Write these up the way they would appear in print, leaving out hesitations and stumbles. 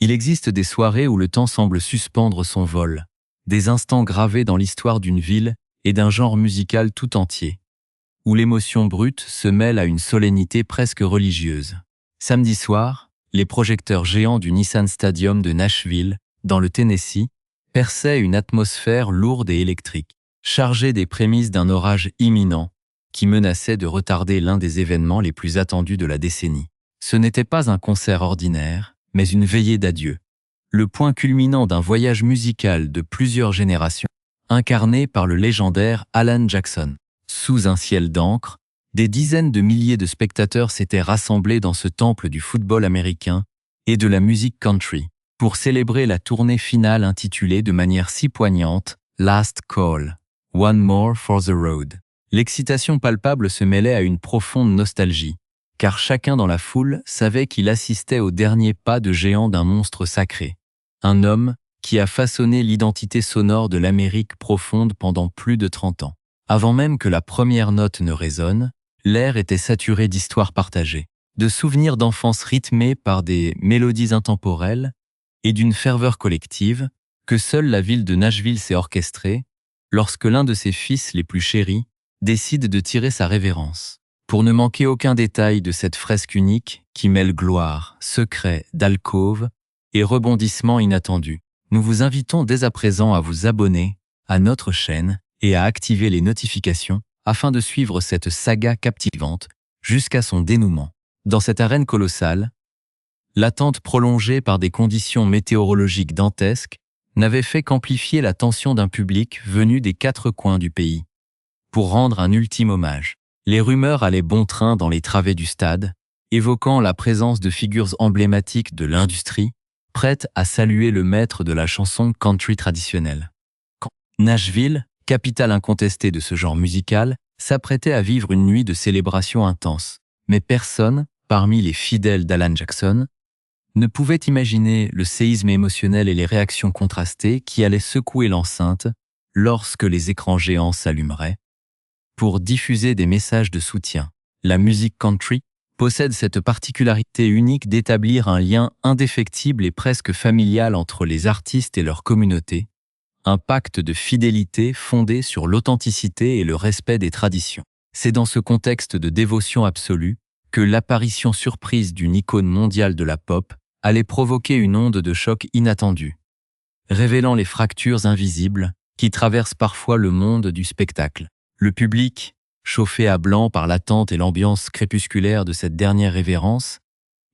Il existe des soirées où le temps semble suspendre son vol, des instants gravés dans l'histoire d'une ville et d'un genre musical tout entier, où l'émotion brute se mêle à une solennité presque religieuse. Samedi soir, les projecteurs géants du Nissan Stadium de Nashville, dans le Tennessee, perçaient une atmosphère lourde et électrique, chargée des prémices d'un orage imminent qui menaçait de retarder l'un des événements les plus attendus de la décennie. Ce n'était pas un concert ordinaire, mais une veillée d'adieu, le point culminant d'un voyage musical de plusieurs générations, incarné par le légendaire Alan Jackson. Sous un ciel d'encre, des dizaines de milliers de spectateurs s'étaient rassemblés dans ce temple du football américain et de la musique country pour célébrer la tournée finale intitulée de manière si poignante « Last Call, One More for the Road ». L'excitation palpable se mêlait à une profonde nostalgie, car chacun dans la foule savait qu'il assistait au dernier pas de géant d'un monstre sacré, un homme qui a façonné l'identité sonore de l'Amérique profonde pendant plus de 30 ans. Avant même que la première note ne résonne, l'air était saturé d'histoires partagées, de souvenirs d'enfance rythmés par des mélodies intemporelles et d'une ferveur collective que seule la ville de Nashville s'est orchestrée lorsque l'un de ses fils les plus chéris décide de tirer sa révérence. Pour ne manquer aucun détail de cette fresque unique qui mêle gloire, secret, d'alcôve et rebondissements inattendus, nous vous invitons dès à présent à vous abonner à notre chaîne et à activer les notifications afin de suivre cette saga captivante jusqu'à son dénouement. Dans cette arène colossale, l'attente prolongée par des conditions météorologiques dantesques n'avait fait qu'amplifier la tension d'un public venu des 4 coins du pays. Pour rendre un ultime hommage, les rumeurs allaient bon train dans les travées du stade, évoquant la présence de figures emblématiques de l'industrie, prêtes à saluer le maître de la chanson country traditionnelle. Nashville, capitale incontestée de ce genre musical, s'apprêtait à vivre une nuit de célébration intense. Mais personne, parmi les fidèles d'Alan Jackson, ne pouvait imaginer le séisme émotionnel et les réactions contrastées qui allaient secouer l'enceinte lorsque les écrans géants s'allumeraient pour diffuser des messages de soutien. La musique country possède cette particularité unique d'établir un lien indéfectible et presque familial entre les artistes et leur communauté, un pacte de fidélité fondé sur l'authenticité et le respect des traditions. C'est dans ce contexte de dévotion absolue que l'apparition surprise d'une icône mondiale de la pop allait provoquer une onde de choc inattendue, révélant les fractures invisibles qui traversent parfois le monde du spectacle. Le public, chauffé à blanc par l'attente et l'ambiance crépusculaire de cette dernière révérence,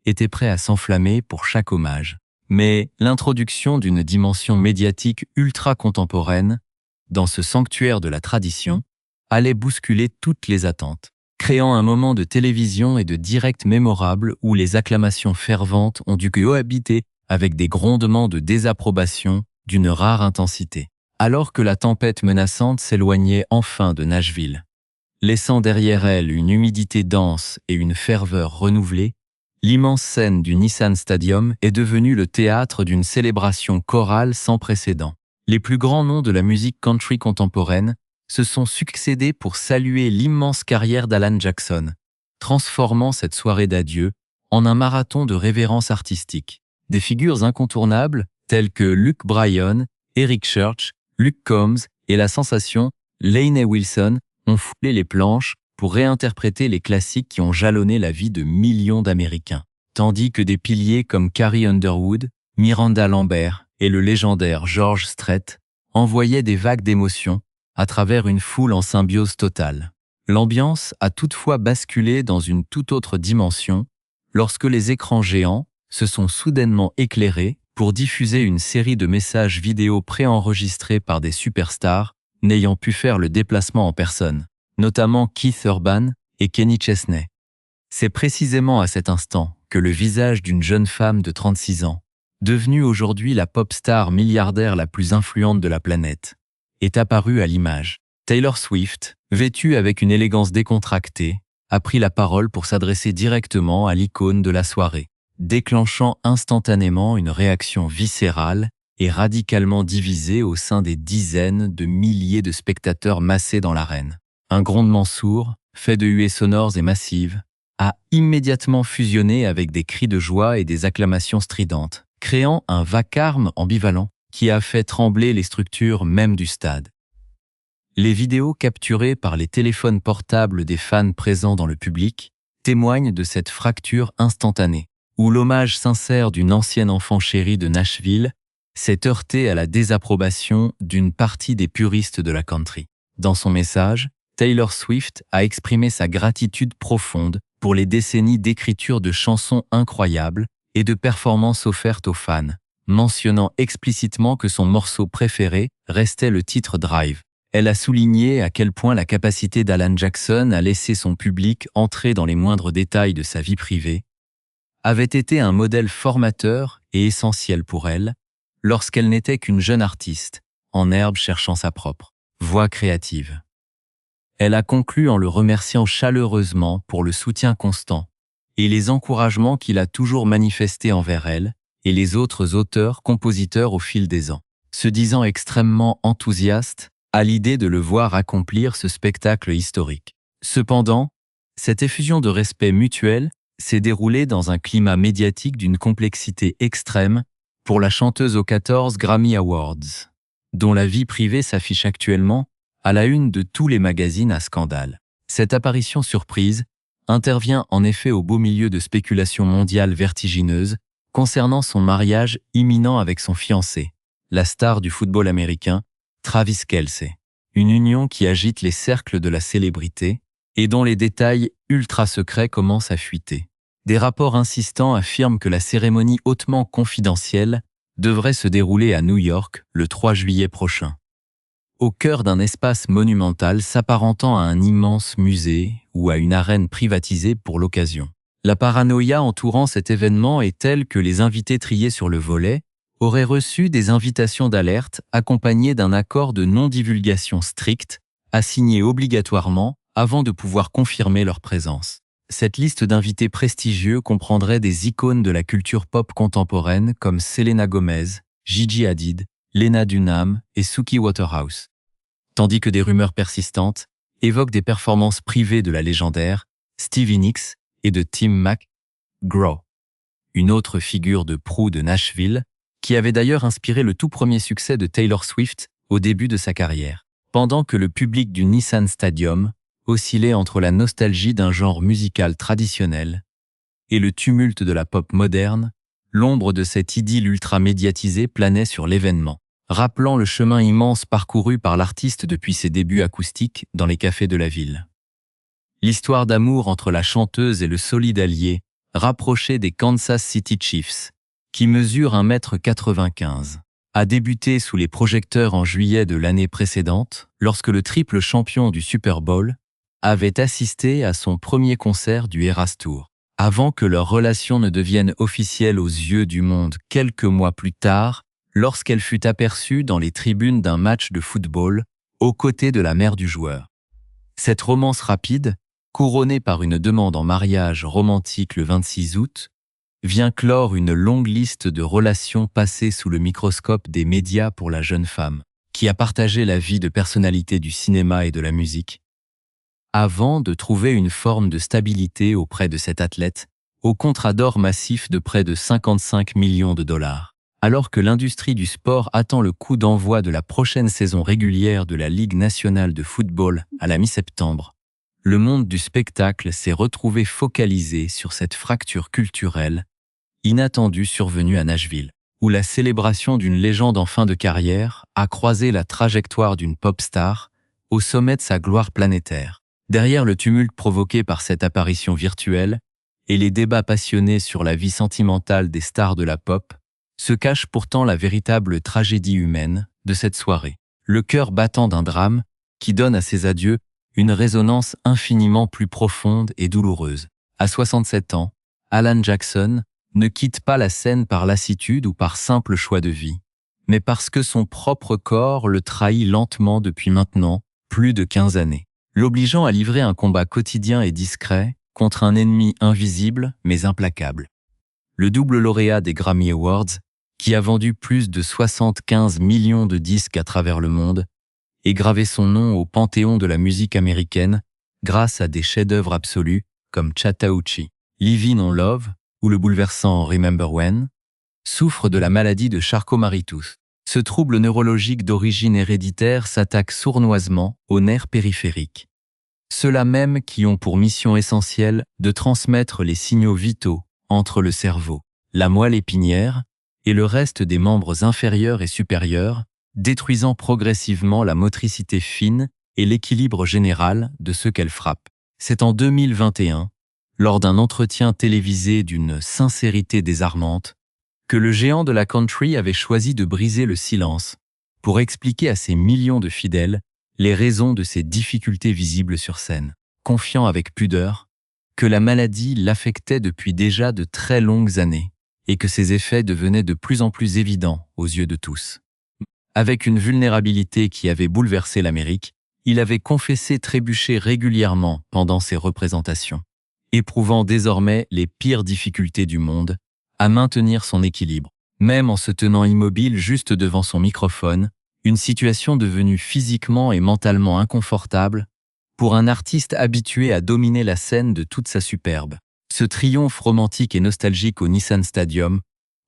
était prêt à s'enflammer pour chaque hommage. Mais l'introduction d'une dimension médiatique ultra-contemporaine dans ce sanctuaire de la tradition allait bousculer toutes les attentes, créant un moment de télévision et de direct mémorable où les acclamations ferventes ont dû cohabiter avec des grondements de désapprobation d'une rare intensité. Alors que la tempête menaçante s'éloignait enfin de Nashville, laissant derrière elle une humidité dense et une ferveur renouvelée, l'immense scène du Nissan Stadium est devenue le théâtre d'une célébration chorale sans précédent. Les plus grands noms de la musique country contemporaine se sont succédés pour saluer l'immense carrière d'Alan Jackson, transformant cette soirée d'adieu en un marathon de révérence artistique. Des figures incontournables telles que Luke Bryan, Eric Church, Luke Combs et la sensation Lainey Wilson ont foulé les planches pour réinterpréter les classiques qui ont jalonné la vie de millions d'Américains, tandis que des piliers comme Carrie Underwood, Miranda Lambert et le légendaire George Strait envoyaient des vagues d'émotions à travers une foule en symbiose totale. L'ambiance a toutefois basculé dans une toute autre dimension lorsque les écrans géants se sont soudainement éclairés pour diffuser une série de messages vidéo préenregistrés par des superstars n'ayant pu faire le déplacement en personne, notamment Keith Urban et Kenny Chesney. C'est précisément à cet instant que le visage d'une jeune femme de 36 ans, devenue aujourd'hui la pop star milliardaire la plus influente de la planète, est apparu à l'image. Taylor Swift, vêtue avec une élégance décontractée, a pris la parole pour s'adresser directement à l'icône de la soirée, déclenchant instantanément une réaction viscérale et radicalement divisée au sein des dizaines de milliers de spectateurs massés dans l'arène. Un grondement sourd, fait de huées sonores et massives, a immédiatement fusionné avec des cris de joie et des acclamations stridentes, créant un vacarme ambivalent qui a fait trembler les structures même du stade. Les vidéos capturées par les téléphones portables des fans présents dans le public témoignent de cette fracture instantanée, où l'hommage sincère d'une ancienne enfant chérie de Nashville s'est heurté à la désapprobation d'une partie des puristes de la country. Dans son message, Taylor Swift a exprimé sa gratitude profonde pour les décennies d'écriture de chansons incroyables et de performances offertes aux fans, mentionnant explicitement que son morceau préféré restait le titre Drive. Elle a souligné à quel point la capacité d'Alan Jackson à laisser son public entrer dans les moindres détails de sa vie privée avait été un modèle formateur et essentiel pour elle lorsqu'elle n'était qu'une jeune artiste, en herbe cherchant sa propre voie créative. Elle a conclu en le remerciant chaleureusement pour le soutien constant et les encouragements qu'il a toujours manifestés envers elle et les autres auteurs-compositeurs au fil des ans, se disant extrêmement enthousiaste à l'idée de le voir accomplir ce spectacle historique. Cependant, cette effusion de respect mutuel s'est déroulée dans un climat médiatique d'une complexité extrême pour la chanteuse aux 14 Grammy Awards, dont la vie privée s'affiche actuellement à la une de tous les magazines à scandale. Cette apparition surprise intervient en effet au beau milieu de spéculations mondiales vertigineuses concernant son mariage imminent avec son fiancé, la star du football américain, Travis Kelce. Une union qui agite les cercles de la célébrité et dont les détails ultra secrets commencent à fuiter. Des rapports insistants affirment que la cérémonie hautement confidentielle devrait se dérouler à New York le 3 juillet prochain. Au cœur d'un espace monumental s'apparentant à un immense musée ou à une arène privatisée pour l'occasion. La paranoïa entourant cet événement est telle que les invités triés sur le volet auraient reçu des invitations d'alerte accompagnées d'un accord de non-divulgation strict, à signer obligatoirement avant de pouvoir confirmer leur présence. Cette liste d'invités prestigieux comprendrait des icônes de la culture pop contemporaine comme Selena Gomez, Gigi Hadid, Lena Dunham et Suki Waterhouse. Tandis que des rumeurs persistantes évoquent des performances privées de la légendaire Stevie Nicks et de Tim McGraw, une autre figure de proue de Nashville, qui avait d'ailleurs inspiré le tout premier succès de Taylor Swift au début de sa carrière. Pendant que le public du Nissan Stadium oscillait entre la nostalgie d'un genre musical traditionnel et le tumulte de la pop moderne, l'ombre de cette idylle ultra-médiatisée planait sur l'événement, rappelant le chemin immense parcouru par l'artiste depuis ses débuts acoustiques dans les cafés de la ville. L'histoire d'amour entre la chanteuse et le solide allié rapproché des Kansas City Chiefs, qui mesurent 1,95 m, a débuté sous les projecteurs en juillet de l'année précédente, lorsque le triple champion du Super Bowl avait assisté à son premier concert du Eras Tour. Avant que leur relation ne devienne officielle aux yeux du monde quelques mois plus tard, lorsqu'elle fut aperçue dans les tribunes d'un match de football, aux côtés de la mère du joueur. Cette romance rapide, couronnée par une demande en mariage romantique le 26 août, vient clore une longue liste de relations passées sous le microscope des médias pour la jeune femme, qui a partagé la vie de personnalités du cinéma et de la musique, avant de trouver une forme de stabilité auprès de cet athlète, au contrat d'or massif de près de 55 millions de dollars. Alors que l'industrie du sport attend le coup d'envoi de la prochaine saison régulière de la Ligue nationale de football à la mi-septembre, le monde du spectacle s'est retrouvé focalisé sur cette fracture culturelle inattendue survenue à Nashville, où la célébration d'une légende en fin de carrière a croisé la trajectoire d'une pop star au sommet de sa gloire planétaire. Derrière le tumulte provoqué par cette apparition virtuelle et les débats passionnés sur la vie sentimentale des stars de la pop, se cache pourtant la véritable tragédie humaine de cette soirée, le cœur battant d'un drame qui donne à ses adieux une résonance infiniment plus profonde et douloureuse. À 67 ans, Alan Jackson ne quitte pas la scène par lassitude ou par simple choix de vie, mais parce que son propre corps le trahit lentement depuis maintenant plus de 15 années, l'obligeant à livrer un combat quotidien et discret contre un ennemi invisible mais implacable. Le double lauréat des Grammy Awards, qui a vendu plus de 75 millions de disques à travers le monde, et gravé son nom au panthéon de la musique américaine grâce à des chefs-d'œuvre absolus comme Chattahoochee, Livin' on Love ou le bouleversant Remember When, souffre de la maladie de Charcot-Marie-Tooth. Ce trouble neurologique d'origine héréditaire s'attaque sournoisement aux nerfs périphériques. Ceux-là même qui ont pour mission essentielle de transmettre les signaux vitaux entre le cerveau, la moelle épinière et le reste des membres inférieurs et supérieurs, détruisant progressivement la motricité fine et l'équilibre général de ceux qu'elle frappe. C'est en 2021, lors d'un entretien télévisé d'une sincérité désarmante, que le géant de la country avait choisi de briser le silence pour expliquer à ses millions de fidèles les raisons de ses difficultés visibles sur scène, confiant avec pudeur que la maladie l'affectait depuis déjà de très longues années et que ses effets devenaient de plus en plus évidents aux yeux de tous. Avec une vulnérabilité qui avait bouleversé l'Amérique, il avait confessé trébucher régulièrement pendant ses représentations, éprouvant désormais les pires difficultés du monde à maintenir son équilibre, même en se tenant immobile juste devant son microphone, une situation devenue physiquement et mentalement inconfortable pour un artiste habitué à dominer la scène de toute sa superbe. Ce triomphe romantique et nostalgique au Nissan Stadium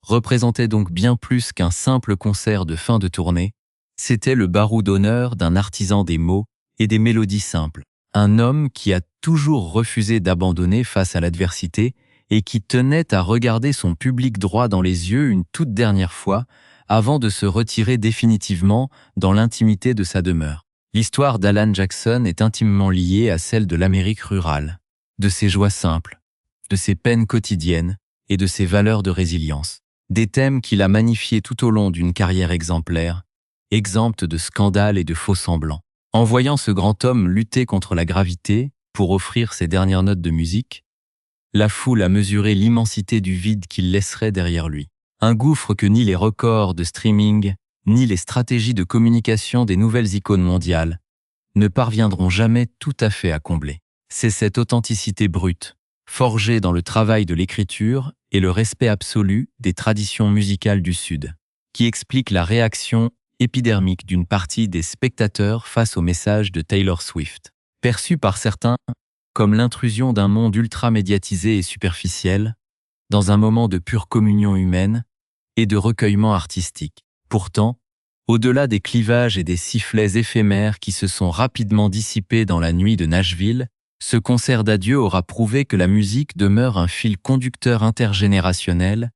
représentait donc bien plus qu'un simple concert de fin de tournée, c'était le barreau d'honneur d'un artisan des mots et des mélodies simples, un homme qui a toujours refusé d'abandonner face à l'adversité et qui tenait à regarder son public droit dans les yeux une toute dernière fois avant de se retirer définitivement dans l'intimité de sa demeure. L'histoire d'Alan Jackson est intimement liée à celle de l'Amérique rurale, de ses joies simples, de ses peines quotidiennes et de ses valeurs de résilience. Des thèmes qu'il a magnifiés tout au long d'une carrière exemplaire, exempte de scandales et de faux-semblants. En voyant ce grand homme lutter contre la gravité pour offrir ses dernières notes de musique, la foule a mesuré l'immensité du vide qu'il laisserait derrière lui. Un gouffre que ni les records de streaming, ni les stratégies de communication des nouvelles icônes mondiales ne parviendront jamais tout à fait à combler. C'est cette authenticité brute, forgée dans le travail de l'écriture et le respect absolu des traditions musicales du Sud, qui explique la réaction épidermique d'une partie des spectateurs face au message de Taylor Swift, perçu par certains comme l'intrusion d'un monde ultra-médiatisé et superficiel, dans un moment de pure communion humaine et de recueillement artistique. Pourtant, au-delà des clivages et des sifflets éphémères qui se sont rapidement dissipés dans la nuit de Nashville, ce concert d'adieu aura prouvé que la musique demeure un fil conducteur intergénérationnel,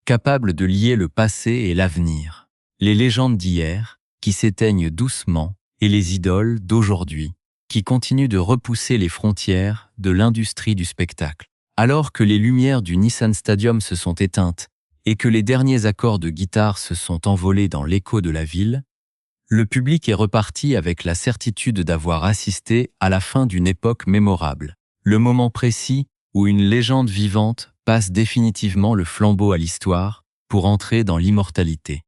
capable de lier le passé et l'avenir, les légendes d'hier, qui s'éteignent doucement, et les idoles d'aujourd'hui, qui continuent de repousser les frontières de l'industrie du spectacle. Alors que les lumières du Nissan Stadium se sont éteintes et que les derniers accords de guitare se sont envolés dans l'écho de la ville, le public est reparti avec la certitude d'avoir assisté à la fin d'une époque mémorable, le moment précis où une légende vivante passe définitivement le flambeau à l'histoire pour entrer dans l'immortalité.